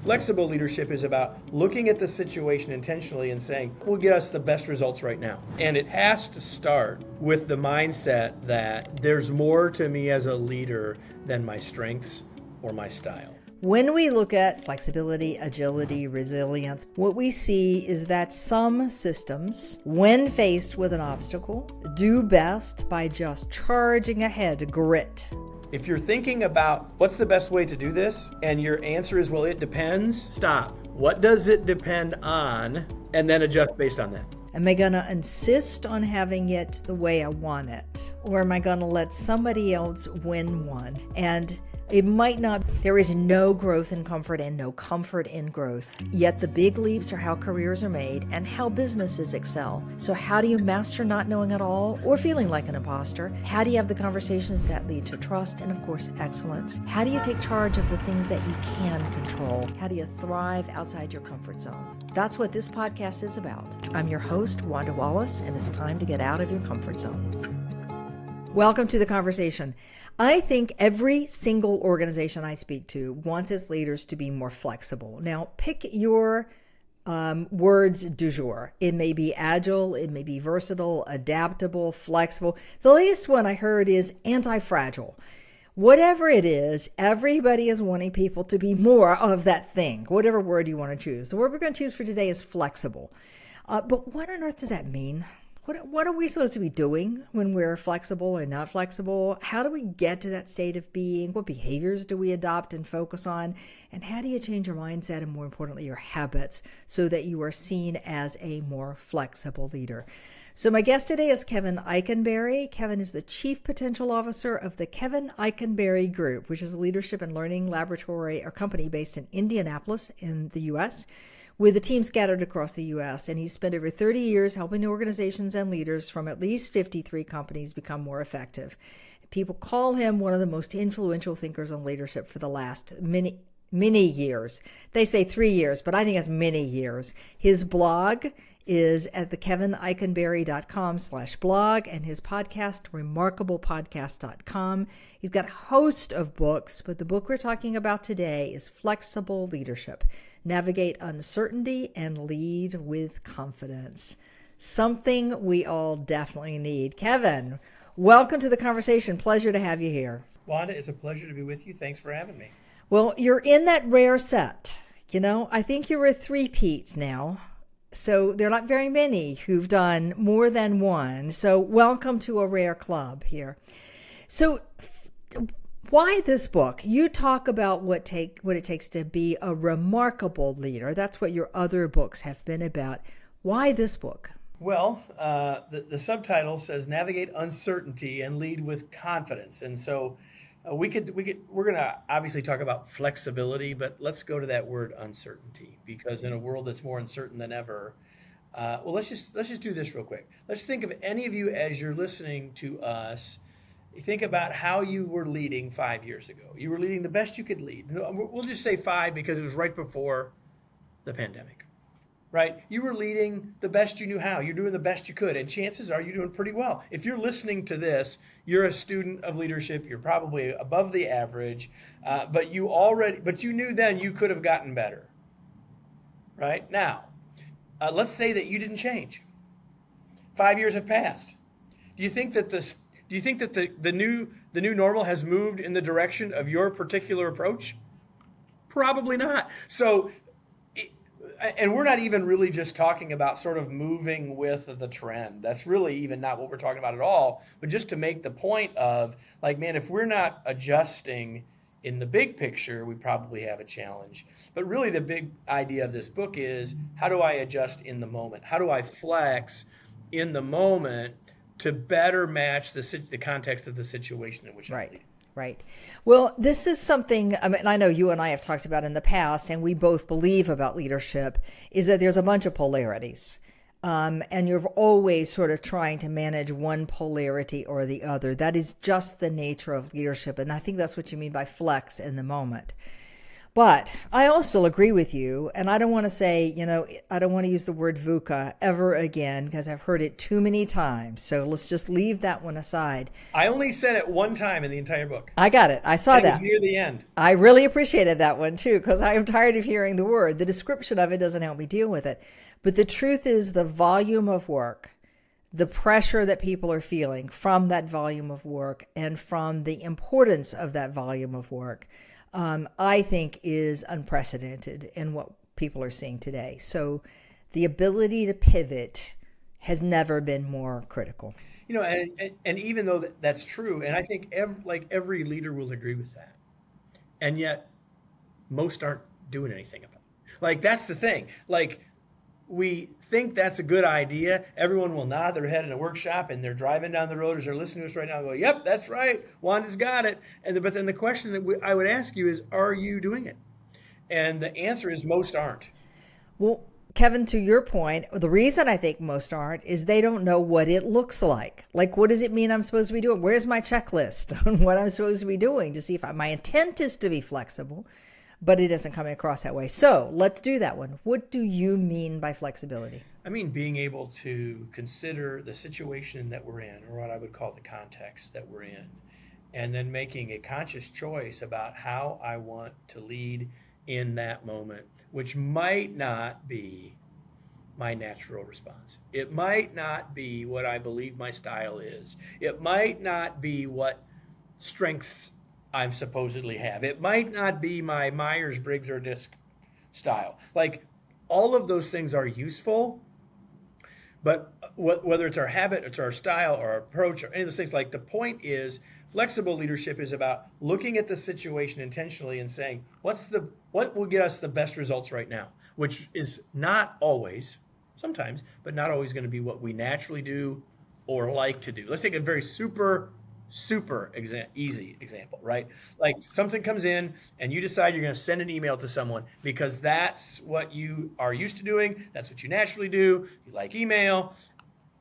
Flexible leadership is about looking at the situation intentionally and saying, what will get us the best results right now? And it has to start with the mindset that there's more to me as a leader than my strengths or my style. When we look at flexibility, agility, resilience, what we see is that some systems, when faced with an obstacle, do best by just charging ahead, grit. If you're thinking about what's the best way to do this, and your answer is, well, it depends, stop. What does it depend on? And then adjust based on that. Am I going to insist on having it the way I want it? Or am I going to let somebody else win one? And it might not. There is no growth in comfort and no comfort in growth. Yet the big leaps are how careers are made and how businesses excel. So how do you master not knowing at all or feeling like an imposter? How do you have the conversations that lead to trust and, of course, excellence? How do you take charge of the things that you can control? How do you thrive outside your comfort zone? That's what this podcast is about. I'm your host, Wanda Wallace, and it's time to get out of your comfort zone. Welcome to the conversation. I think every single organization I speak to wants its leaders to be more flexible. Now, pick your words du jour. It may be agile, it may be versatile, adaptable, flexible. The latest one I heard is anti-fragile. Whatever it is, everybody is wanting people to be more of that thing, whatever word you want to choose. The word we're going to choose for today is flexible. But what on earth does that mean? What are we supposed to be doing when we're flexible and not flexible? How do we get to that state of being? What behaviors do we adopt and focus on? And how do you change your mindset and, more importantly, your habits so that you are seen as a more flexible leader? So my guest today is Kevin Eikenberry. Kevin is the Chief Potential Officer of the Kevin Eikenberry Group, which is a leadership and learning laboratory or company based in Indianapolis in the U.S., with a team scattered across the U.S., and he's spent over 30 years helping organizations and leaders from at least 53 companies become more effective. People call him one of the most influential thinkers on leadership for the last many years. They say 3 years, but I think it's many years. His blog is at thekevineikenberry.com/blog, and his podcast, remarkablepodcast.com. He's got a host of books, but the book we're talking about today is Flexible Leadership: Navigate Uncertainty and Lead with Confidence. Something we all definitely need. Kevin, welcome to the conversation. Pleasure to have you here. Wanda, it's a pleasure to be with you. Thanks for having me. Well, you're in that rare set. I think you're a three-peat now. So there are not very many who've done more than one. So welcome to a rare club here. So why this book? You talk about what it takes to be a remarkable leader. That's what your other books have been about. Why this book? Well, the subtitle says Navigate Uncertainty and Lead with Confidence. And so we're going to obviously talk about flexibility, but let's go to that word uncertainty, because in a world that's more uncertain than ever, let's just do this real quick. Let's think of any of you as you're listening to us. Think about how you were leading 5 years ago. You were leading the best you could lead. We'll just say 5 because it was right before the pandemic, right? You were leading the best you knew how. You're doing the best you could, and chances are you're doing pretty well. If you're listening to this, you're a student of leadership. You're probably above the average, but you knew then you could have gotten better, right? Now, let's say that you didn't change. 5 years have passed. Do you think that the new normal has moved in the direction of your particular approach? Probably not. So, and we're not even really just talking about sort of moving with the trend. That's really even not what we're talking about at all. But just to make the point of, like, man, if we're not adjusting in the big picture, we probably have a challenge. But really the big idea of this book is, how do I adjust in the moment? How do I flex in the moment to better match the context of the situation in which I'm leading? Right. Well, this is something, I know you and I have talked about in the past, and we both believe about leadership, is that there's a bunch of polarities. And you're always sort of trying to manage one polarity or the other. That is just the nature of leadership. And I think that's what you mean by flex in the moment. But I also agree with you, and I don't want to say, I don't want to use the word VUCA ever again because I've heard it too many times. So let's just leave that one aside. I only said it one time in the entire book. I got it. I saw And it was that. near the end. I really appreciated that one too because I am tired of hearing the word. The description of it doesn't help me deal with it. But the truth is the volume of work, the pressure that people are feeling from that volume of work and from the importance of that volume of work, I think is unprecedented in what people are seeing today. So the ability to pivot has never been more critical. And even though that's true, and I think every leader will agree with that, and yet most aren't doing anything about it. Like that's the thing. Like we think that's a good idea. Everyone will nod their head in a workshop, and they're driving down the road as they're listening to us right now and go, "Yep, that's right. Wanda's got it." But then the question that I would ask you is, are you doing it? And the answer is most aren't. Well, Kevin, to your point, the reason I think most aren't is they don't know what it looks like. Like, what does it mean I'm supposed to be doing? Where's my checklist on what I'm supposed to be doing to see if my intent is to be flexible, but it isn't coming across that way. So let's do that one. What do you mean by flexibility? I mean, being able to consider the situation that we're in, or what I would call the context that we're in, and then making a conscious choice about how I want to lead in that moment, which might not be my natural response. It might not be what I believe my style is. It might not be what strengths I supposedly have. It might not be my Myers-Briggs or DISC style. Like all of those things are useful, but whether it's our habit, it's our style, or our approach, or any of those things, like the point is, flexible leadership is about looking at the situation intentionally and saying, what will get us the best results right now? Which is not always, sometimes, but not always going to be what we naturally do or like to do. Let's take a very super easy example, right? Like something comes in and you decide you're going to send an email to someone because that's what you are used to doing. That's what you naturally do. You like email.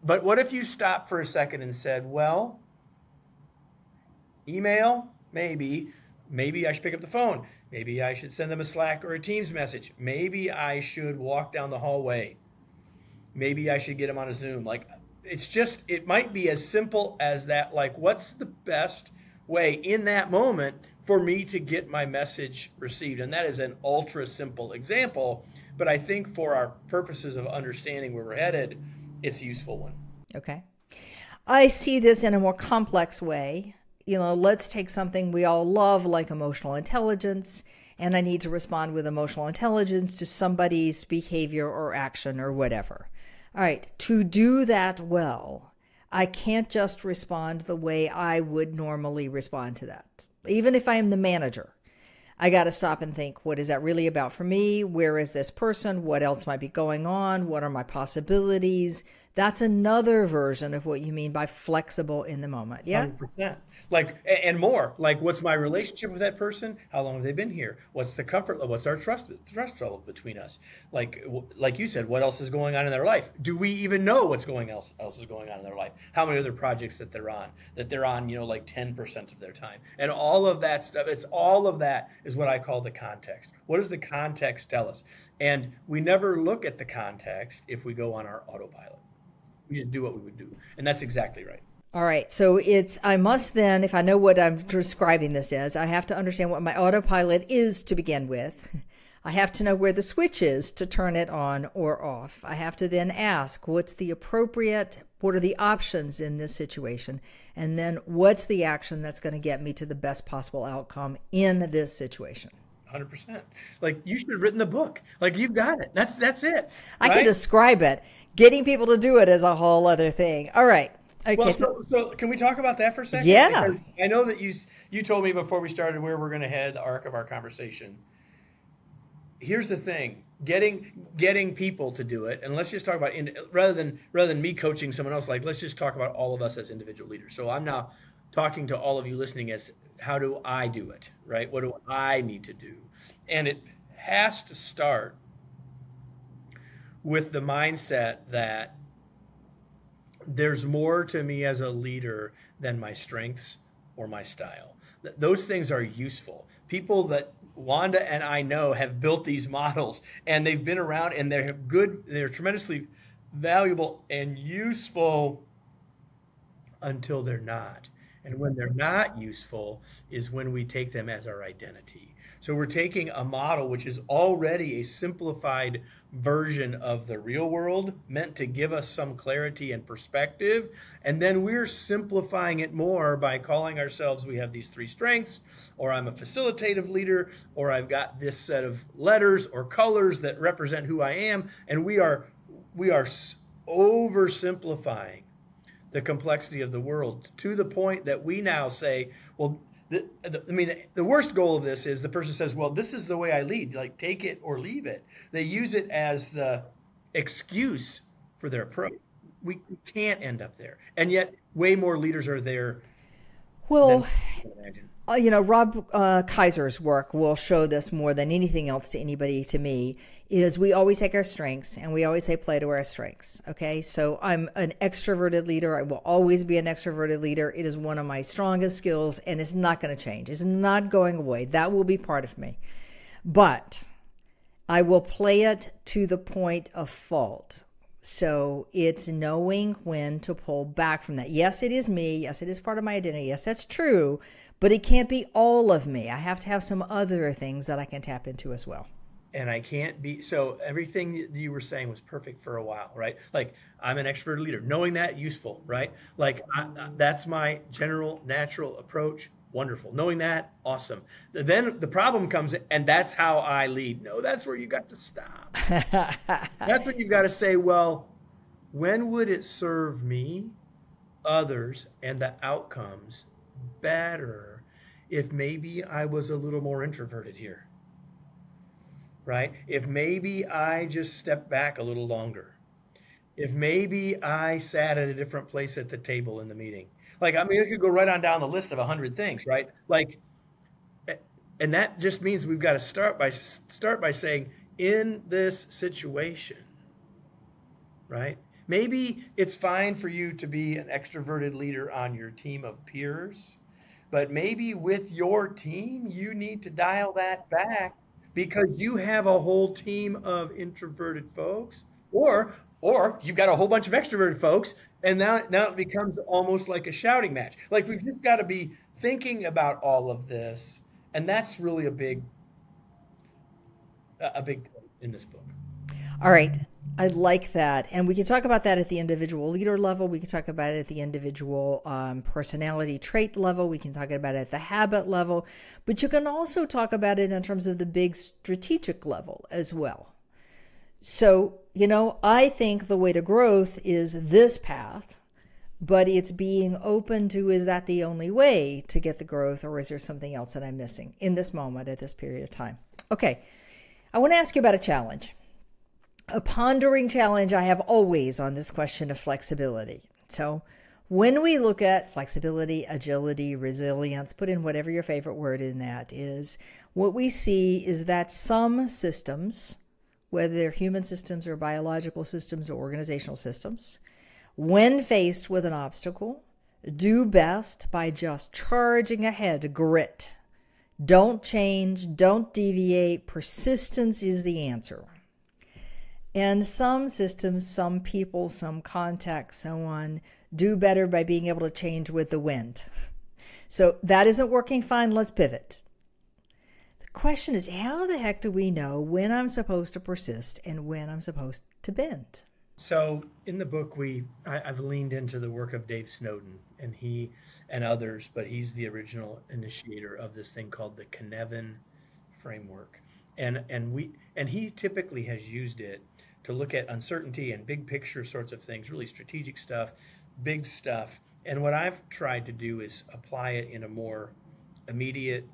But what if you stopped for a second and said, well, email, maybe I should pick up the phone. Maybe I should send them a Slack or a Teams message. Maybe I should walk down the hallway. Maybe I should get them on a Zoom. Like, it might be as simple as that. Like, what's the best way in that moment for me to get my message received? And that is an ultra simple example, but I think for our purposes of understanding where we're headed, it's a useful one. Okay. I see this in a more complex way. Let's take something we all love like emotional intelligence, and I need to respond with emotional intelligence to somebody's behavior or action or whatever. All right, to do that well, I can't just respond the way I would normally respond to that. Even if I am the manager, I got to stop and think, what is that really about for me? Where is this person? What else might be going on? What are my possibilities? That's another version of what you mean by flexible in the moment. Yeah. 100%. Like, and more, like what's my relationship with that person? How long have they been here? What's the comfort level? What's our trust level between us? Like you said, what else is going on in their life? Do we even know what's else is going on in their life? How many other projects that they're on, like 10% of their time, and all of that stuff. All of that is what I call the context. What does the context tell us? And we never look at the context if we go on our autopilot. We just do what we would do. And that's exactly right. All right. So I must then, if I know what I'm describing this as, I have to understand what my autopilot is to begin with. I have to know where the switch is to turn it on or off. I have to then ask, what are the options in this situation? And then what's the action that's going to get me to the best possible outcome in this situation? 100%. Like you should have written the book. Like you've got it. That's it. Right? I can describe it. Getting people to do it is a whole other thing. All right. Okay. Well, so can we talk about that for a second? Yeah. Because I know that you told me before we started where we're going to head, the arc of our conversation. Here's the thing: getting people to do it, and let's just talk about rather than me coaching someone else. Like let's just talk about all of us as individual leaders. So I'm now talking to all of you listening as how do I do it, right? What do I need to do? And it has to start with the mindset that there's more to me as a leader than my strengths or my style. Those things are useful. People that Wanda and I know have built these models, and they've been around, and they're good, they're tremendously valuable and useful until they're not. And when they're not useful is when we take them as our identity. So we're taking a model which is already a simplified version of the real world, meant to give us some clarity and perspective. And then we're simplifying it more by calling ourselves, we have these three strengths, or I'm a facilitative leader, or I've got this set of letters or colors that represent who I am. And we are oversimplifying the complexity of the world to the point that we now say, well, the worst goal of this is the person says, well, this is the way I lead, like take it or leave it. They use it as the excuse for their approach. We can't end up there. And yet way more leaders are there Well, than we can imagine. Rob Kaiser's work will show this more than anything else to anybody, to me, is we always take our strengths and we always say play to our strengths. Okay. So I'm an extroverted leader. I will always be an extroverted leader. It is one of my strongest skills and it's not going to change. It's not going away. That will be part of me. But I will play it to the point of fault. So it's knowing when to pull back from that. Yes, it is me. Yes, it is part of my identity. Yes, that's true. But it can't be all of me. I have to have some other things that I can tap into as well. And I can't be, so everything you were saying was perfect for a while, right? Like I'm an expert leader, knowing that useful, right? Like that's my general natural approach. Wonderful. Knowing that, awesome. Then the problem comes, and that's how I lead. No, that's where you got to stop. That's when you've got to say, well, when would it serve me, others, and the outcomes better if maybe I was a little more introverted here, right? If maybe I just stepped back a little longer. If maybe I sat at a different place at the table in the meeting. Like, I mean, I could go right on down the list of 100 things, right? Like, and that just means we've got to start by saying, in this situation, right? Maybe it's fine for you to be an extroverted leader on your team of peers, but maybe with your team, you need to dial that back because you have a whole team of introverted folks, or you've got a whole bunch of extroverted folks, and now it becomes almost like a shouting match. Like we've just got to be thinking about all of this, and that's really a big point in this book. All right. I like that. And we can talk about that at the individual leader level. We can talk about it at the individual personality trait level. We can talk about it at the habit level. But you can also talk about it in terms of the big strategic level as well. So, I think the way to growth is this path, but it's being open to, is that the only way to get the growth, or is there something else that I'm missing in this moment at this period of time? Okay. I want to ask you about a challenge. A pondering challenge I have always on this question of flexibility. So when we look at flexibility, agility, resilience, put in whatever your favorite word in that is, what we see is that some systems, whether they're human systems or biological systems or organizational systems, when faced with an obstacle, do best by just charging ahead, grit. Don't change, don't deviate. Persistence is the answer. And some systems, some people, some contexts, so on, do better by being able to change with the wind. So that isn't working fine, let's pivot. The question is, how the heck do we know when I'm supposed to persist and when I'm supposed to bend? So in the book, I've leaned into the work of Dave Snowden, and he and others, but he's the original initiator of this thing called the Cynefin framework. And he typically has used it to look at uncertainty and big picture sorts of things, really strategic stuff, big stuff. And what I've tried to do is apply it in a more immediate,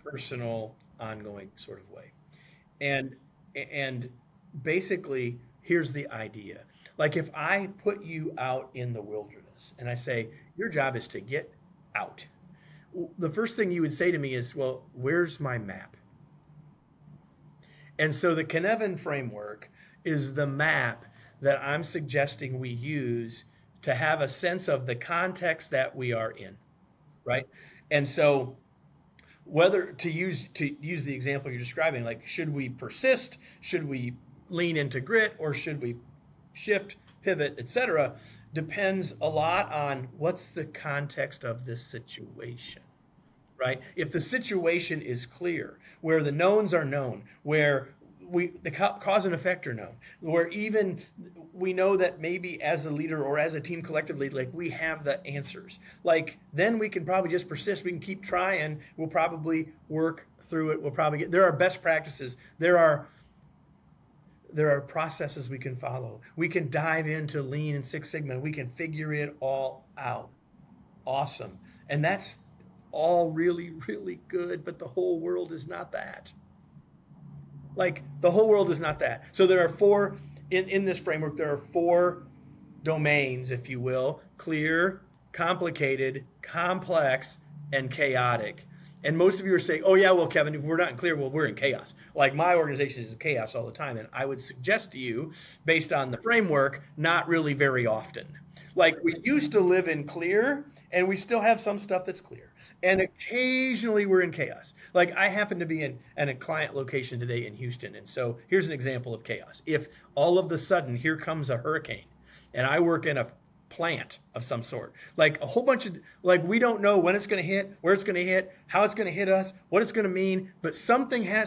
personal, ongoing sort of way. And basically, here's the idea. Like if I put you out in the wilderness and I say, your job is to get out, the first thing you would say to me is, well, where's my map? And so the Cynefin framework is the map that I'm suggesting we use to have a sense of the context that we are in, right? And so whether to use the example you're describing, like should we persist, should we lean into grit, or should we shift, pivot, etc., depends a lot on what's the context of this situation, right? If the situation is clear, where the knowns are known, where the cause and effect are known, where even we know that maybe as a leader or as a team collectively, like we have the answers, like then we can probably just persist. We can keep trying. We'll probably work through it. We'll probably there are best practices. There are processes we can follow. We can dive into Lean and Six Sigma. We can figure it all out. Awesome. And that's all really, really good, but the whole world is not that. Like the whole world is not that. So there are four, in this framework, there are four domains, if you will: clear, complicated, complex, and chaotic. And most of you are saying, oh yeah, well, Kevin, if we're not clear, well, we're in chaos. Like my organization is in chaos all the time. And I would suggest to you, based on the framework, not really very often. Like we used to live in clear, and we still have some stuff that's clear. And occasionally we're in chaos. Like I happen to be in a client location today in Houston. And so here's an example of chaos. If all of a sudden here comes a hurricane, and I work in a plant of some sort, like a whole bunch of, like we don't know when it's going to hit, where it's going to hit, how it's going to hit us, what it's going to mean, but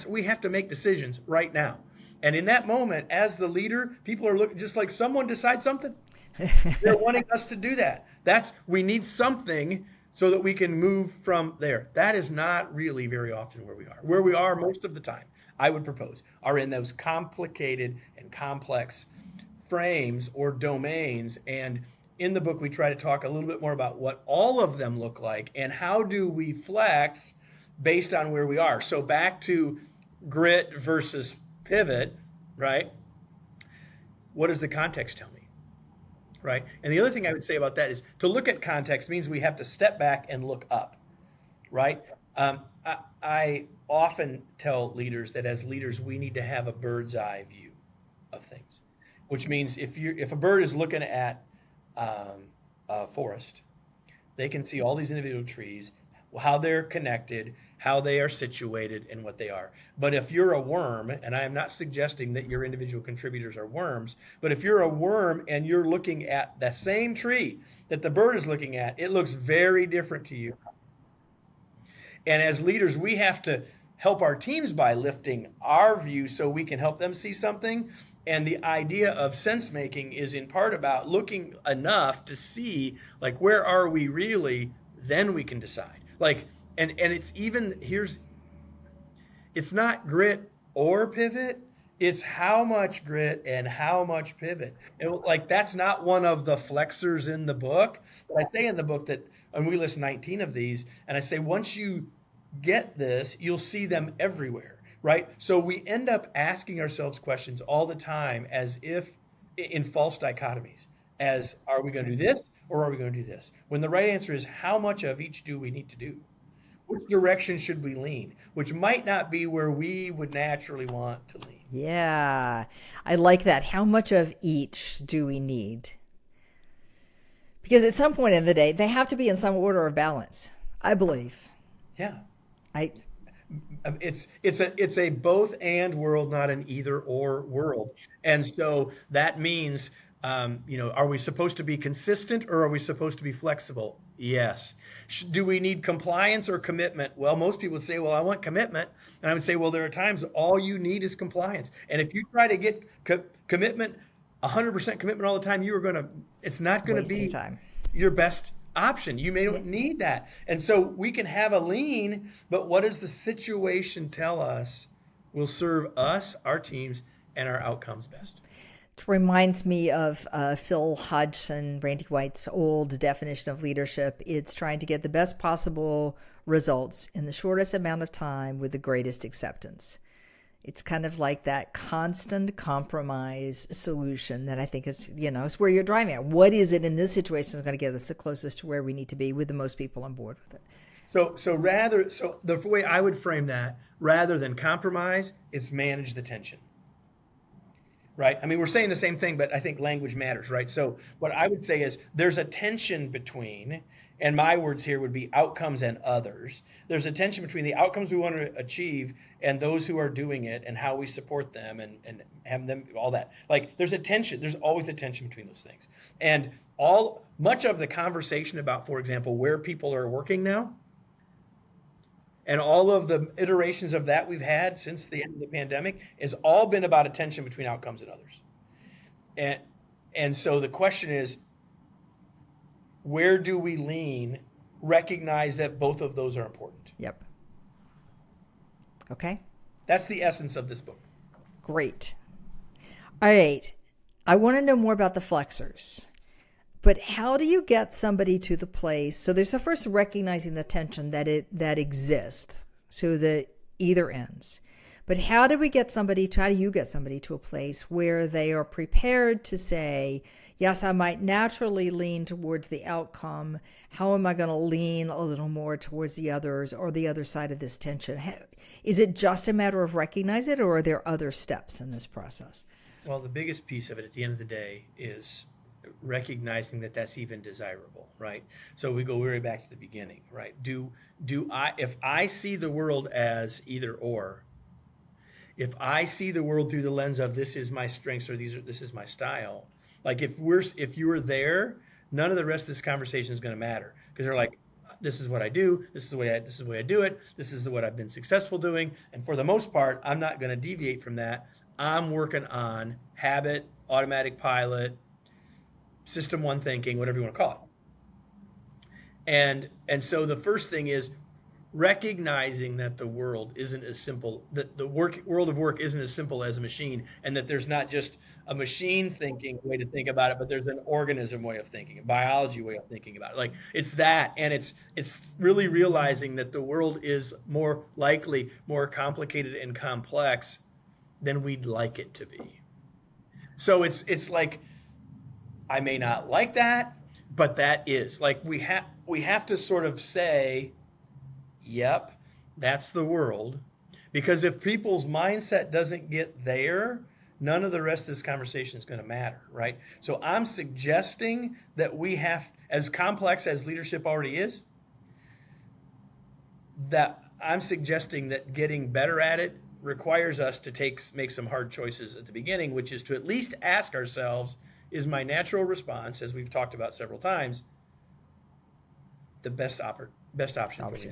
we have to make decisions right now. And in that moment, as the leader, people are looking just like someone decides something. They're wanting us to do that. We need something so that we can move from there. That is not really very often where we are. Where we are most of the time, I would propose, are in those complicated and complex frames or domains. And in the book, we try to talk a little bit more about what all of them look like and how do we flex based on where we are. So back to grit versus pivot, right? What does the context tell me? Right? And the other thing I would say about that is to look at context means we have to step back and look up, right? I often tell leaders that as leaders, we need to have a bird's eye view of things, which means if a bird is looking at a forest, they can see all these individual trees, how they're connected, how they are situated, and what they are. But if you're a worm, and I am not suggesting that your individual contributors are worms, but if you're a worm and you're looking at the same tree that the bird is looking at, it looks very different to you. And as leaders, we have to help our teams by lifting our view so we can help them see something. And the idea of sense making is in part about looking enough to see, like, where are we really? Then we can decide. Like, and it's even, it's not grit or pivot, it's how much grit and how much pivot. And like, that's not one of the flexors in the book. But I say in the book that, and we list 19 of these, and I say, once you get this, you'll see them everywhere, right? So we end up asking ourselves questions all the time as if in false dichotomies, as are we going to do this or are we going to do this? When the right answer is, how much of each do we need to do? Which direction should we lean? Which might not be where we would naturally want to lean. Yeah, I like that. How much of each do we need? Because at some point in the day, they have to be in some order of balance, I believe. Yeah. It's a both and world, not an either or world. And so that means, are we supposed to be consistent or are we supposed to be flexible? Yes. Do we need compliance or commitment? Well, most people would say, well, I want commitment. And I would say, well, there are times all you need is compliance. And if you try to get commitment, 100% commitment all the time, it's not going to be time. Your best option. You may not need that. And so we can have a lean, but what does the situation tell us will serve us, our teams, and our outcomes best? It reminds me of Phil Hodgson, Randy White's old definition of leadership. It's trying to get the best possible results in the shortest amount of time with the greatest acceptance. It's kind of like that constant compromise solution that I think is, it's where you're driving at. What is it in this situation that's going to get us the closest to where we need to be with the most people on board with it? So the way I would frame that, rather than compromise, is manage the tension. right? I mean, we're saying the same thing, but I think language matters, right? So what I would say is there's a tension between, and my words here would be outcomes and others. There's a tension between the outcomes we want to achieve and those who are doing it and how we support them and have them, all that. Like there's a tension, there's always a tension between those things. And much of the conversation about, for example, where people are working now, and all of the iterations of that we've had since the end of the pandemic has all been about a tension between outcomes and others. And so the question is, where do we lean, recognize that both of those are important? Yep. Okay. That's the essence of this book. Great. All right. I want to know more about the flexors. But how do you get somebody to the place? So there's the first recognizing the tension that exists. So the either ends. But how do you get somebody to a place where they are prepared to say, yes, I might naturally lean towards the outcome. How am I going to lean a little more towards the others or the other side of this tension? Is it just a matter of recognize it, or are there other steps in this process? Well, the biggest piece of it at the end of the day is recognizing that that's even desirable, right? So we go way back to the beginning, right? If I see the world as either or, if I see the world through the lens of this is my strengths or this is my style, like if you were there, none of the rest of this conversation is going to matter, because they're like, this is what I do, this is the way I do it, this is what I've been successful doing, and for the most part, I'm not going to deviate from that. I'm working on habit, automatic pilot, system one thinking, whatever you want to call it. And so the first thing is recognizing that the world isn't as simple, that the world of work isn't as simple as a machine, and that there's not just a machine thinking way to think about it, but there's an organism way of thinking, a biology way of thinking about it. Like it's that, and it's really realizing that the world is more likely more complicated and complex than we'd like it to be. So it's like, I may not like that, but that is like we have to sort of say, yep, that's the world. Because if people's mindset doesn't get there, none of the rest of this conversation is going to matter, right? So I'm suggesting that we have, as complex as leadership already is, that I'm suggesting that getting better at it requires us to make some hard choices at the beginning, which is to at least ask ourselves, is my natural response, as we've talked about several times, the best option for me?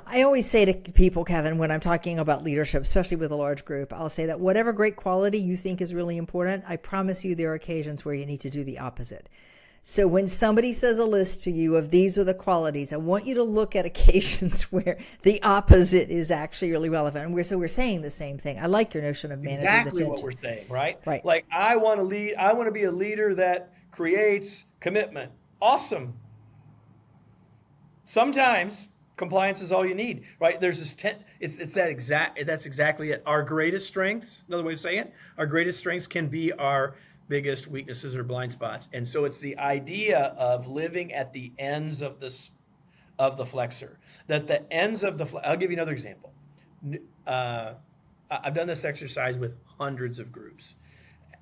I always say to people, Kevin, when I'm talking about leadership, especially with a large group, I'll say that whatever great quality you think is really important, I promise you there are occasions where you need to do the opposite. So when somebody says a list to you of these are the qualities, I want you to look at occasions where the opposite is actually really relevant. And we're saying the same thing. I like your notion of managing the tension. Exactly what we're saying, right? Right. Like I want to be a leader that creates commitment. Awesome. Sometimes compliance is all you need, right? There's this that's exactly it. Our greatest strengths, another way of saying it, our greatest strengths can be our biggest weaknesses or blind spots. And so it's the idea of living at the ends of the flexor. That the ends of I'll give you another example. I've done this exercise with hundreds of groups.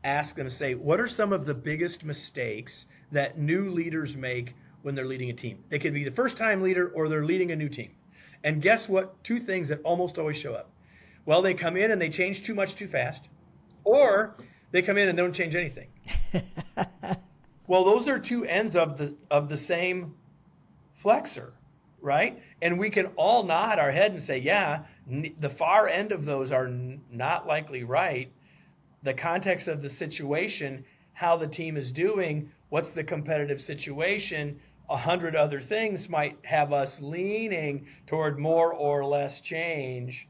Ask them to say, what are some of the biggest mistakes that new leaders make when they're leading a team? They could be the first time leader or they're leading a new team. And guess what? Two things that almost always show up. Well, they come in and they change too much too fast, or they come in and don't change anything. Well, those are two ends of the same flexor, right? And we can all nod our head and say, yeah, the far end of those are not likely right. The context of the situation, how the team is doing, what's the competitive situation, 100 other things might have us leaning toward more or less change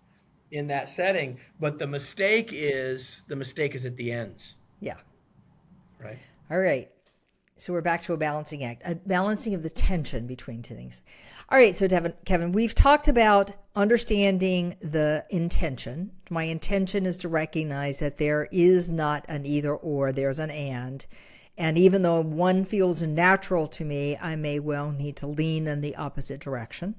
in that setting. But the mistake is at the ends. Yeah. Right. All right. So we're back to a balancing act, a balancing of the tension between two things. All right. So Kevin, we've talked about understanding the intention. My intention is to recognize that there is not an either or, there's an and. And even though one feels natural to me, I may well need to lean in the opposite direction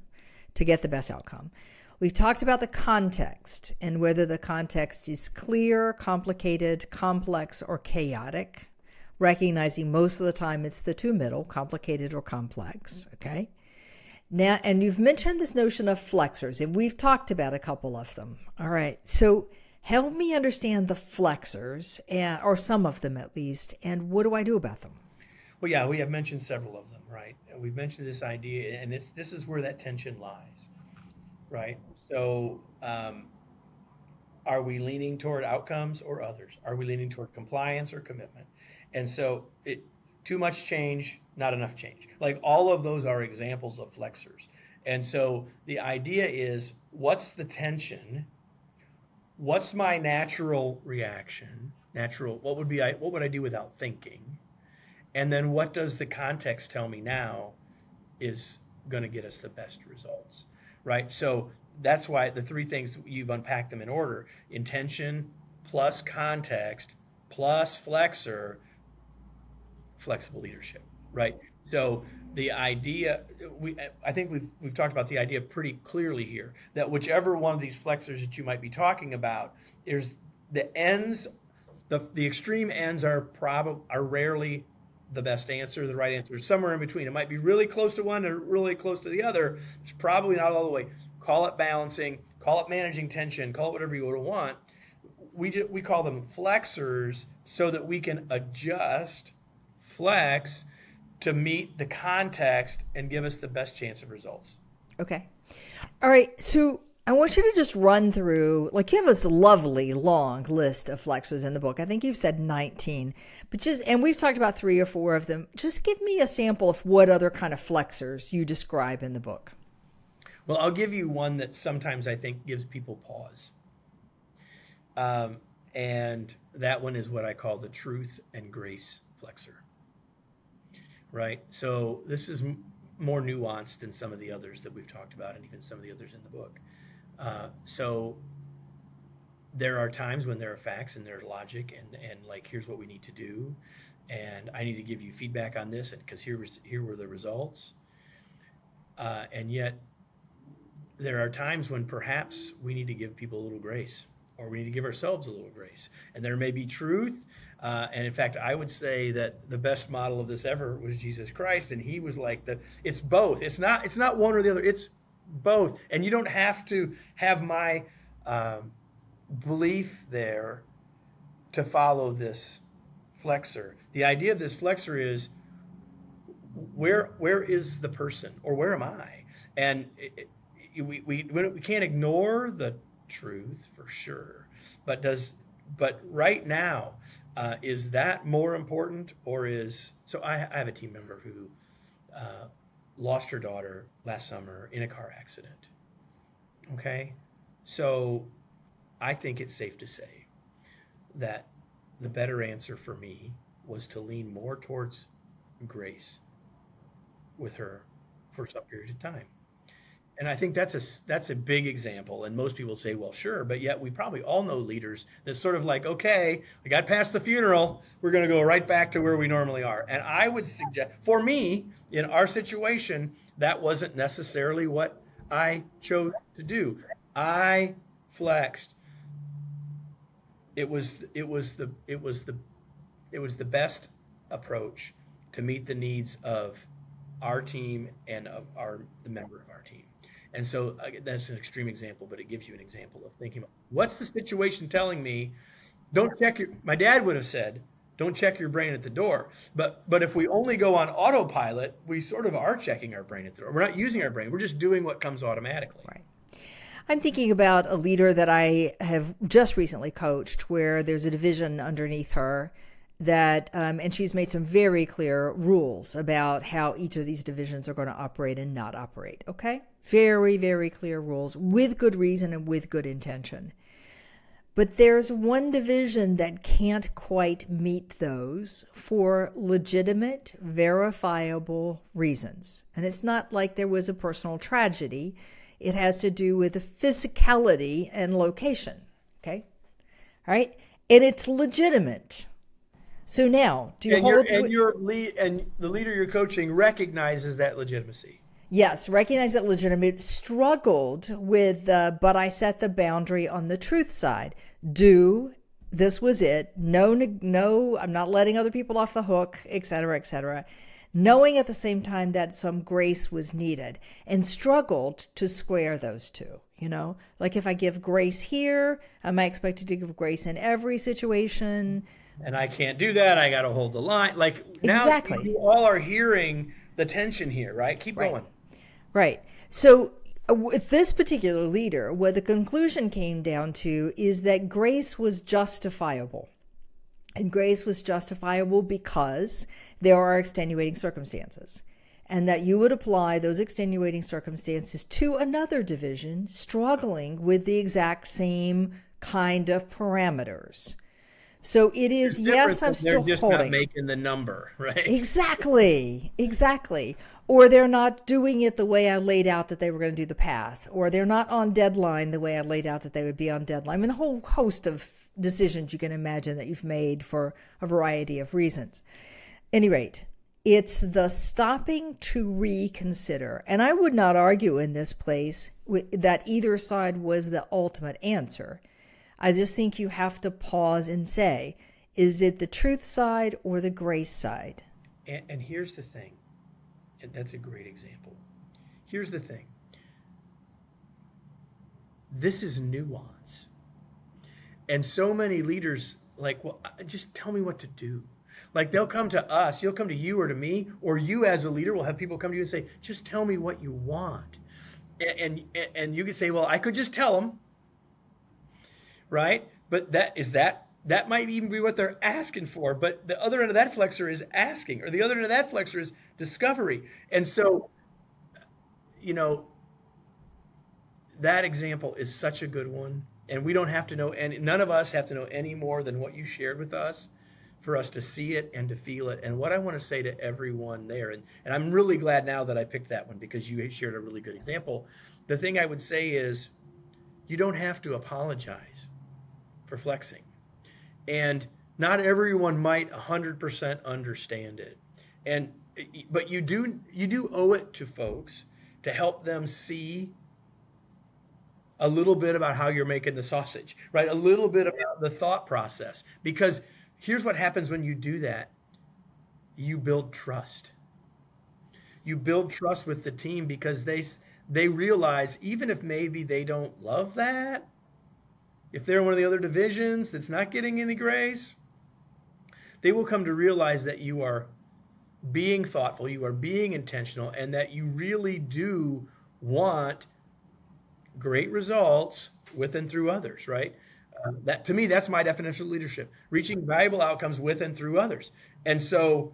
to get the best outcome. We've talked about the context and whether the context is clear, complicated, complex, or chaotic, recognizing most of the time it's the two middle, complicated or complex, okay? Now, and you've mentioned this notion of flexors, and we've talked about a couple of them. All right, so help me understand the flexors, or some of them at least, and what do I do about them? Well, yeah, we have mentioned several of them, right? And we've mentioned this idea, and this is where that tension lies, right? So, are we leaning toward outcomes or others? Are we leaning toward compliance or commitment? And so, too much change, not enough change. Like all of those are examples of flexors. And so the idea is, what's the tension? What's my natural reaction? What would I do without thinking? And then what does the context tell me now is going to get us the best results, right? So that's why the three things, you've unpacked them in order: intention plus context plus flexor, flexible leadership, right? So the idea, I think we've talked about the idea pretty clearly here, that whichever one of these flexors that you might be talking about, is the ends, the extreme ends are rarely the best answer, the right answer. Somewhere in between. It might be really close to one or really close to the other. It's probably not all the way. Call it balancing, call it managing tension, call it whatever you would want. We call them flexors so that we can adjust, flex, to meet the context and give us the best chance of results. Okay. All right. So I want you to just run through, like, you have this lovely long list of flexors in the book. I think you've said 19, and we've talked about 3 or 4 of them. Just give me a sample of what other kind of flexors you describe in the book. Well, I'll give you one that sometimes I think gives people pause. And that one is what I call the truth and grace flexor. Right? So this is more nuanced than some of the others that we've talked about, and even some of the others in the book. So there are times when there are facts and there's logic and like, here's what we need to do, and I need to give you feedback on this, and because here were the results. And yet there are times when perhaps we need to give people a little grace, or we need to give ourselves a little grace. And there may be truth. And in fact, I would say that the best model of this ever was Jesus Christ. And he was like it's both. It's not one or the other. It's both. And you don't have to have my belief there to follow this flexor. The idea of this flexor is, where is the person, or where am I? And we can't ignore the truth for sure, but right now, is that more important, or so I have a team member who lost her daughter last summer in a car accident. Okay, so I think it's safe to say that the better answer for me was to lean more towards grace with her for some period of time. And I think that's a big example. And most people say, well, sure, but yet we probably all know leaders that's sort of like, okay, we got past the funeral, we're going to go right back to where we normally are. And I would suggest, for me, in our situation, that wasn't necessarily what I chose to do. I flexed. It was the best approach to meet the needs of our team and of the member of our team. And so that's an extreme example, but it gives you an example of thinking about, what's the situation telling me? My dad would have said, don't check your brain at the door. But if we only go on autopilot, we sort of are checking our brain at the door. We're not using our brain. We're just doing what comes automatically. Right. I'm thinking about a leader that I have just recently coached, where there's a division underneath her that, and she's made some very clear rules about how each of these divisions are going to operate and not operate. Okay? Very, very clear rules, with good reason and with good intention. But there's one division that can't quite meet those for legitimate, verifiable reasons. And it's not like there was a personal tragedy. It has to do with the physicality and location. Okay? All right? And it's legitimate. So now, and the leader you're coaching recognizes that legitimacy. Yes, recognize it legitimate, struggled with but I set the boundary on the truth side. This was it. No, no, I'm not letting other people off the hook, etc., etc. Knowing at the same time that some grace was needed, and struggled to square those two. Like if I give grace here, am I expected to give grace in every situation? And I can't do that. I got to hold the line. Like now Exactly. you all are hearing the tension here, right? Keep Right. going. Right. So, with this particular leader, what the conclusion came down to is that grace was justifiable. And grace was justifiable because there are extenuating circumstances. And that you would apply those extenuating circumstances to another division struggling with the exact same kind of parameters. So it is, yes, I'm still they're just holding. not making the number, right? Exactly. Or they're not doing it the way I laid out that they were going to do the path. Or they're not on deadline the way I laid out that they would be on deadline. I mean, a whole host of decisions you can imagine that you've made for a variety of reasons. At any rate, it's the stopping to reconsider. And I would not argue in this place that either side was the ultimate answer. I just think you have to pause and say, is it the truth side or the grace side? And here's the thing, and that's a great example. Here's the thing. This is nuance. And so many leaders like, well, just tell me what to do. Like they'll come to us, you'll come to you or to me, or you as a leader will have people come to you and say, just tell me what you want. And you can say, well, I could just tell them. Right? But that might even be what they're asking for. But the other end of that flexor is asking, or the other end of that flexor is discovery. And so, that example is such a good one. And we don't have to know, and none of us have to know any more than what you shared with us for us to see it and to feel it. And what I want to say to everyone there, and I'm really glad now that I picked that one because you shared a really good example. The thing I would say is, you don't have to apologize for flexing. And not everyone might 100% understand it. But you do owe it to folks to help them see a little bit about how you're making the sausage, right? A little bit about the thought process. Because here's what happens when you do that. You build trust. You build trust with the team because they realize, even if maybe they don't love that, if they're in one of the other divisions that's not getting any grace, they will come to realize that you are being thoughtful, you are being intentional, and that you really do want great results with and through others, right? That to me, that's my definition of leadership: reaching valuable outcomes with and through others. And so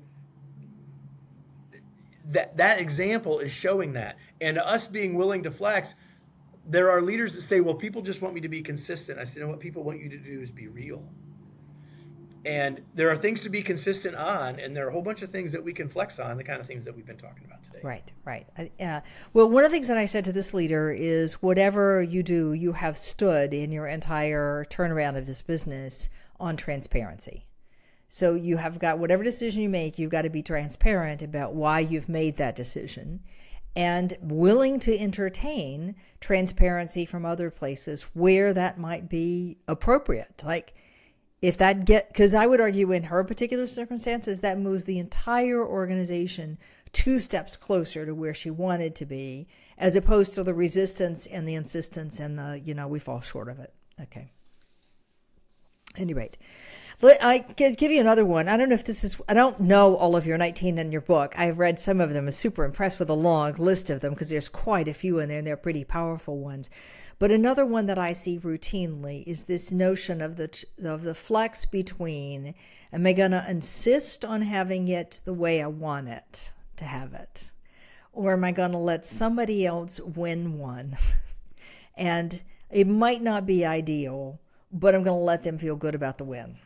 that example is showing that. And us being willing to flex, there are leaders that say, well, people just want me to be consistent. I said, what people want you to do is be real. And there are things to be consistent on, and there are a whole bunch of things that we can flex on, the kind of things that we've been talking about today. Right. Well, one of the things that I said to this leader is, whatever you do, you have stood in your entire turnaround of this business on transparency. So you have got, whatever decision you make, you've got to be transparent about why you've made that decision, and willing to entertain transparency from other places where that might be appropriate. Like, if that because I would argue in her particular circumstances, that moves the entire organization 2 steps closer to where she wanted to be, as opposed to the resistance and the insistence and the, we fall short of it. Okay. At any rate, I can give you another one. I don't know if this is, I don't know all of your 19 in your book. I've read some of them. I'm super impressed with a long list of them because there's quite a few in there and they're pretty powerful ones. But another one that I see routinely is this notion of the flex between, am I going to insist on having it the way I want it to have it? Or am I going to let somebody else win one? And it might not be ideal, but I'm going to let them feel good about the win.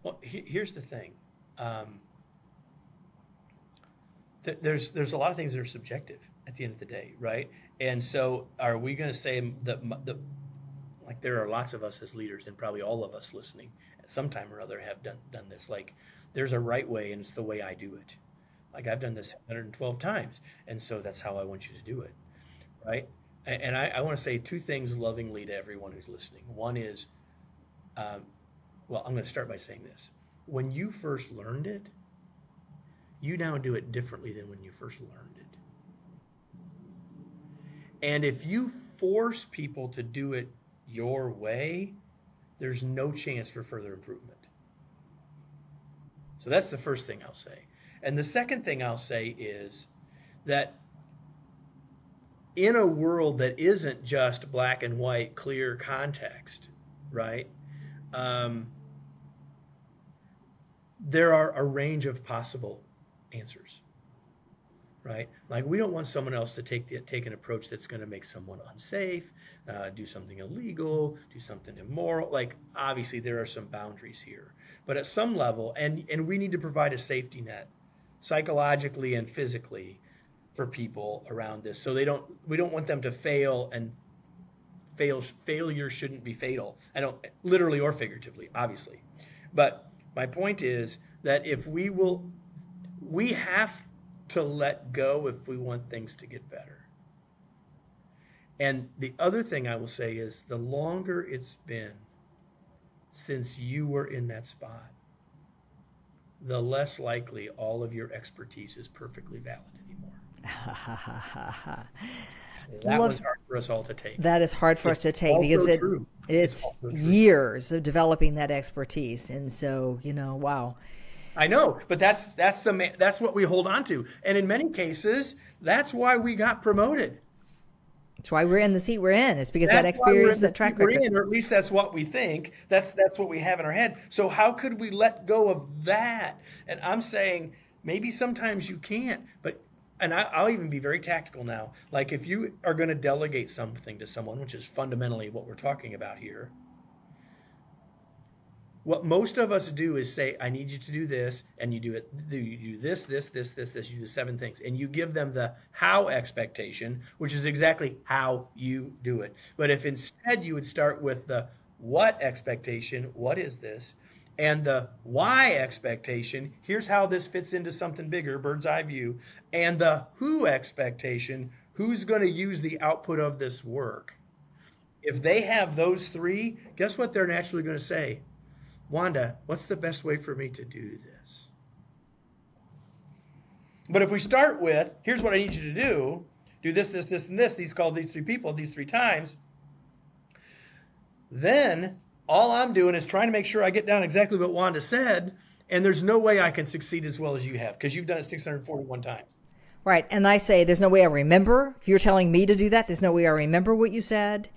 Well, here's the thing. There's a lot of things that are subjective at the end of the day, right? And so are we going to say that like there are lots of us as leaders, and probably all of us listening at some time or other have done this, like there's a right way and it's the way I do it. Like I've done this 112 times, and so that's how I want you to do it, right? And I want to say two things lovingly to everyone who's listening. One is, um, well, I'm going to start by saying this. When you first learned it, you now do it differently than when you first learned it. And if you force people to do it your way, there's no chance for further improvement. So that's the first thing I'll say. And the second thing I'll say is that in a world that isn't just black and white, clear context, right? There are a range of possible answers, right? Like we don't want someone else to take an approach that's going to make someone unsafe, do something illegal, do something immoral. Like obviously there are some boundaries here, but at some level, and we need to provide a safety net, psychologically and physically, for people around this, so we don't want them to fail, and failure shouldn't be fatal. I don't literally or figuratively, obviously, but my point is that if we have to let go if we want things to get better. And the other thing I will say is the longer it's been since you were in that spot, the less likely all of your expertise is perfectly valid anymore. That was hard for us all to take. That is hard for us to take because it's years of developing that expertise. And so, wow. I know, but that's what we hold on to. And in many cases, that's why we got promoted. That's why we're in the seat we're in. It's because that experience, that track record. Or at least that's what we think. That's what we have in our head. So how could we let go of that? And I'm saying maybe sometimes you can't, and I'll even be very tactical now. Like if you are going to delegate something to someone, which is fundamentally what we're talking about here, what most of us do is say, I need you to do this, and you do it. You do this, you do the 7 things. And you give them the how expectation, which is exactly how you do it. But if instead you would start with the what expectation, what is this? And the why expectation, here's how this fits into something bigger, bird's eye view. And the who expectation, who's going to use the output of this work? If they have those 3, guess what they're naturally going to say? Wanda, what's the best way for me to do this? But if we start with, here's what I need you to do this, and this, these 3 people, these 3 times, then all I'm doing is trying to make sure I get down exactly what Wanda said, and there's no way I can succeed as well as you have, because you've done it 641 times. Right, and I say there's no way I remember. If you're telling me to do that, there's no way I remember what you said.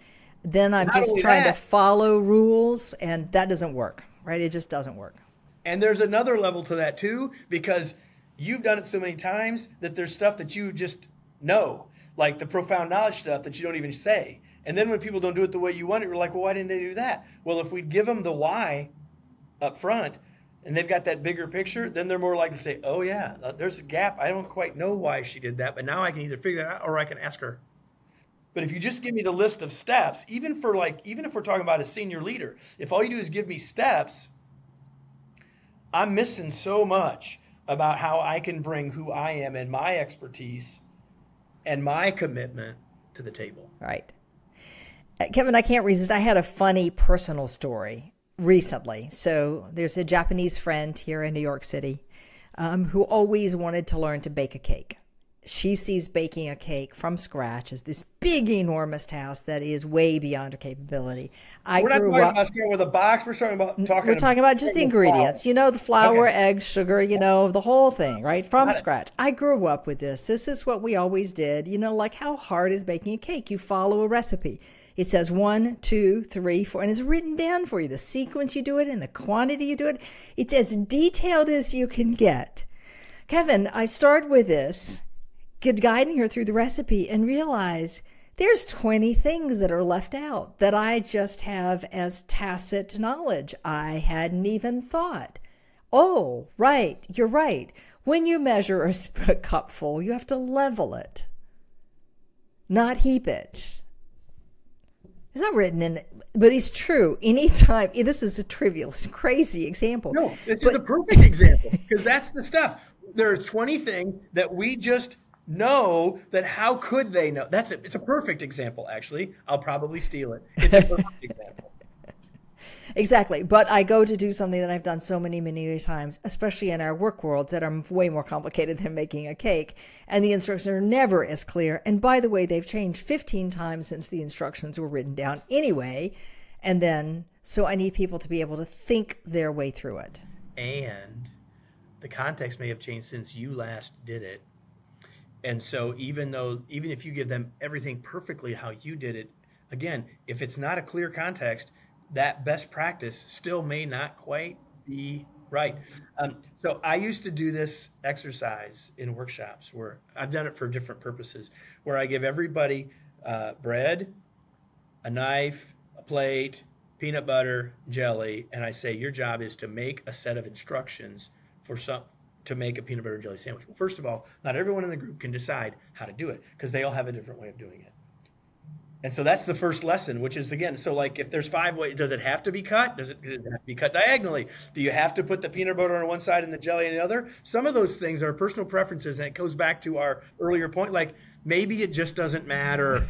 Then I'm just trying to follow rules, and that doesn't work. Right? It just doesn't work. And there's another level to that too, because you've done it so many times that there's stuff that you just know, like the profound knowledge stuff that you don't even say. And then when people don't do it the way you want it, you're like, well, why didn't they do that? Well, if we give them the why up front and they've got that bigger picture, then they're more likely to say, oh yeah, there's a gap. I don't quite know why she did that, but now I can either figure that out or I can ask her. But if you just give me the list of steps, even if we're talking about a senior leader, if all you do is give me steps, I'm missing so much about how I can bring who I am and my expertise and my commitment to the table. Right. Kevin, I can't resist. I had a funny personal story recently. So there's a Japanese friend here in New York City who always wanted to learn to bake a cake. She sees baking a cake from scratch as this big, enormous task that is way beyond her capability. We're not talking about starting with a box. We're talking about just the ingredients. The flour, eggs, sugar, the whole thing, right? From scratch. I grew up with this. This is what we always did. Like how hard is baking a cake? You follow a recipe. It says 1, 2, 3, 4, and it's written down for you. The sequence you do it in, the quantity you do it. It's as detailed as you can get. Kevin, I start with this, guiding her through the recipe, and realize there's 20 things that are left out that I just have as tacit knowledge. I hadn't even thought. Oh, right, you're right. When you measure a cup full, you have to level it, not heap it. It's not written in, but it's true. Anytime, this is a trivial, crazy example. No, this is a perfect example, because that's the stuff. there's 20 things that we just know that how could they know? That's it. It's a perfect example, actually. I'll probably steal it. It's a perfect example. Exactly. But I go to do something that I've done so many times, especially in our work worlds that are way more complicated than making a cake. And the instructions are never as clear. And by the way, they've changed 15 times since the instructions were written down anyway. And then, so I need people to be able to think their way through it. And the context may have changed since you last did it. And so even if you give them everything perfectly how you did it, again, if it's not a clear context, that best practice still may not quite be right. So I used to do this exercise in workshops where I've done it for different purposes, where I give everybody bread, a knife, a plate, peanut butter, jelly, and I say your job is to make a set of instructions to make a peanut butter and jelly sandwich. Well, first of all, not everyone in the group can decide how to do it because they all have a different way of doing it. And so that's the first lesson, which is, again, so like if there's 5 ways, does it have to be cut? Does it have to be cut diagonally? Do you have to put the peanut butter on one side and the jelly on the other? Some of those things are personal preferences, and it goes back to our earlier point, like maybe it just doesn't matter.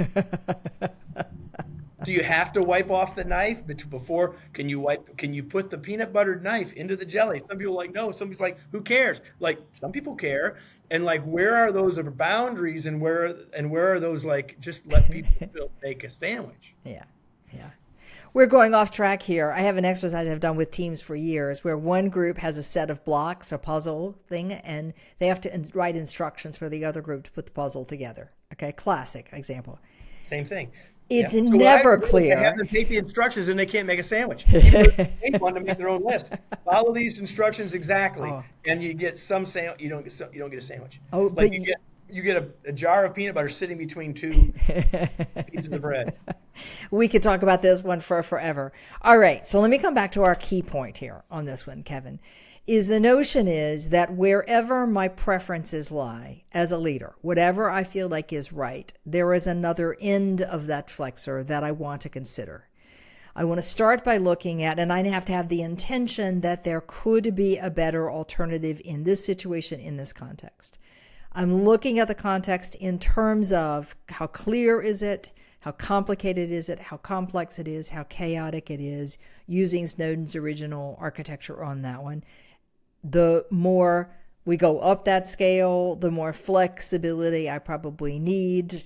Do you have to wipe off the knife before? Can you put the peanut buttered knife into the jelly? Some people are like, no. Some people are like, who cares? Like, some people care. And like, where are those boundaries, and where are those, like, just let people make a sandwich? Yeah. We're going off track here. I have an exercise I've done with teams for years where one group has a set of blocks, a puzzle thing, and they have to write instructions for the other group to put the puzzle together. Okay, classic example. Same thing. It's never clear. They have them take the instructions and they can't make a sandwich. They want to make their own list. Follow these instructions exactly, and you get some sandwich. You don't get a sandwich. Oh, like you get a jar of peanut butter sitting between 2 pieces of bread. We could talk about this one for forever. All right, so let me come back to our key point here on this one, Kevin. Is the notion is that wherever my preferences lie as a leader, whatever I feel like is right, there is another end of that flexor that I want to consider. I want to start by looking at, and I have to have the intention that there could be a better alternative in this situation, in this context. I'm looking at the context in terms of how clear is it, how complicated is it, how complex it is, how chaotic it is, using Snowden's original architecture on that one. The more we go up that scale, the more flexibility I probably need.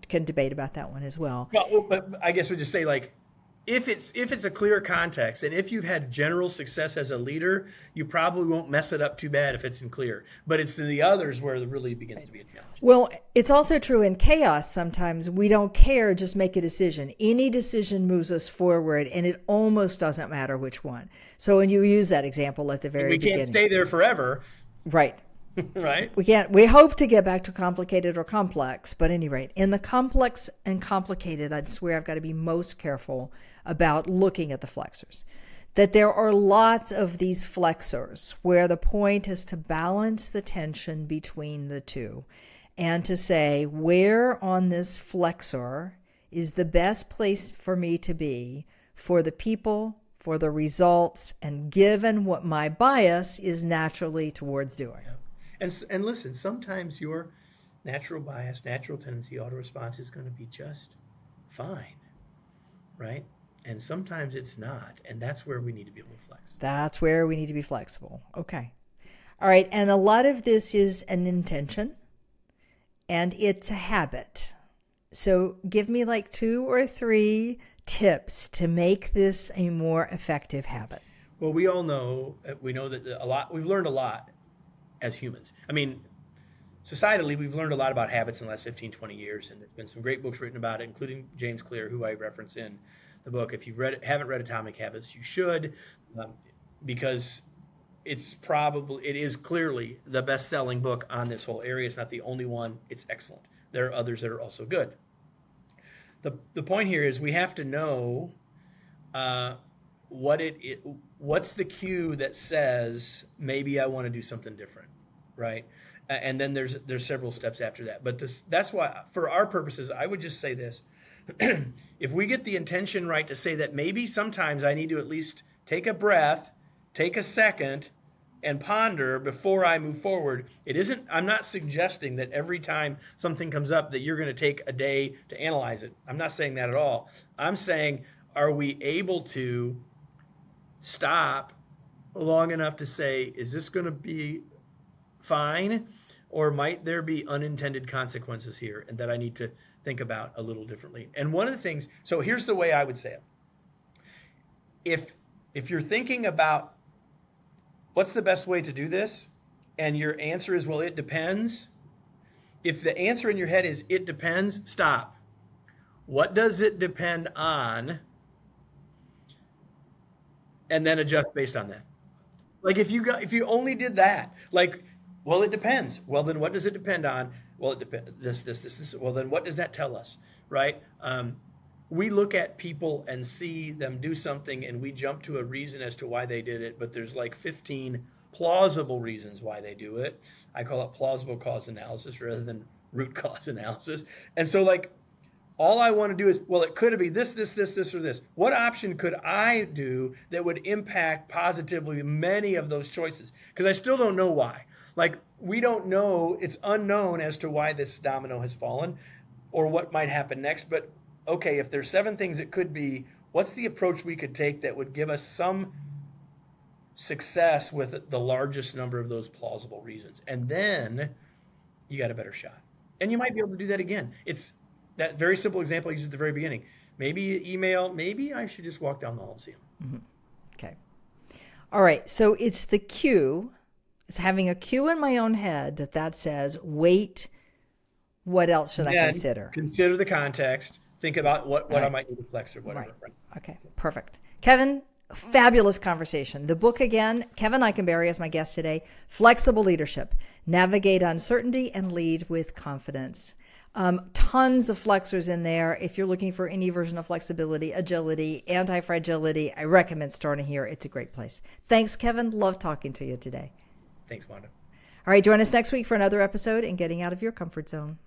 Can debate about that one as well. Well, but I guess we just say, like, if it's a clear context, and if you've had general success as a leader, you probably won't mess it up too bad if it's in clear. But it's in the others where it really begins to be a challenge. Well, it's also true in chaos. Sometimes we don't care, just make a decision. Any decision moves us forward, and it almost doesn't matter which one. So when you use that example at the very beginning. We can't stay there forever. Right. Right? We can't. We hope to get back to complicated or complex, but at any rate, in the complex and complicated, I'd swear I've got to be most careful about looking at the flexors. That there are lots of these flexors where the point is to balance the tension between the two and to say where on this flexor is the best place for me to be for the people, for the results, and given what my bias is naturally towards doing. And listen, sometimes your natural bias, natural tendency, auto response is going to be just fine, right? And sometimes it's not, and that's where we need to be able to flex. That's where we need to be flexible. Okay. All right, and a lot of this is an intention, and it's a habit. So give me like 2 or 3 tips to make this a more effective habit. Well, we all know, we know that we've learned a lot as humans. I mean, societally, we've learned a lot about habits in the last 15, 20 years, and there's been some great books written about it, including James Clear, who I reference in the book. If you haven't read Atomic Habits, you should, because it is clearly the best-selling book on this whole area. It's not the only one. It's excellent. There are others that are also good. The point here is we have to know what's the cue that says maybe I want to do something different, right? And then there's several steps after that. But that's why, for our purposes, I would just say this. If we get the intention right to say that maybe sometimes I need to at least take a breath, take a second, and ponder before I move forward. I'm not suggesting that every time something comes up that you're going to take a day to analyze it. I'm not saying that at all. I'm saying, are we able to stop long enough to say, is this going to be fine? Or might there be unintended consequences here and that I need to think about a little differently? And one of the things, so here's the way I would say it. If you're thinking about what's the best way to do this, and your answer is, well, it depends. If the answer in your head is, it depends, stop. What does it depend on? And then adjust based on that. Like if you only did that, like, well, it depends. Well, then what does it depend on? Well, it depends. This. Well, then what does that tell us, right? We look at people and see them do something, and we jump to a reason as to why they did it, but there's like 15 plausible reasons why they do it. I call it plausible cause analysis rather than root cause analysis. And so, like, all I want to do is, well, it could be this, or this. What option could I do that would impact positively many of those choices? Because I still don't know why. Like, we don't know, it's unknown as to why this domino has fallen or what might happen next. But okay, if there's 7 things it could be, what's the approach we could take that would give us some success with the largest number of those plausible reasons? And then you got a better shot. And you might be able to do that again. It's that very simple example I used at the very beginning. Maybe email, maybe I should just walk down the hall and see him. Mm-hmm. Okay. All right. So it's the cue. It's having a cue in my own head that says, wait, what else should I consider? Consider the context. Think about what I might need to flex or whatever. Right. Okay, perfect. Kevin, fabulous conversation. The book again, Kevin Eikenberry is my guest today. Flexible Leadership. Navigate uncertainty and lead with confidence. Tons of flexors in there. If you're looking for any version of flexibility, agility, anti-fragility, I recommend starting here. It's a great place. Thanks, Kevin. Love talking to you today. Thanks, Wanda. All right, join us next week for another episode in Getting Out of Your Comfort Zone.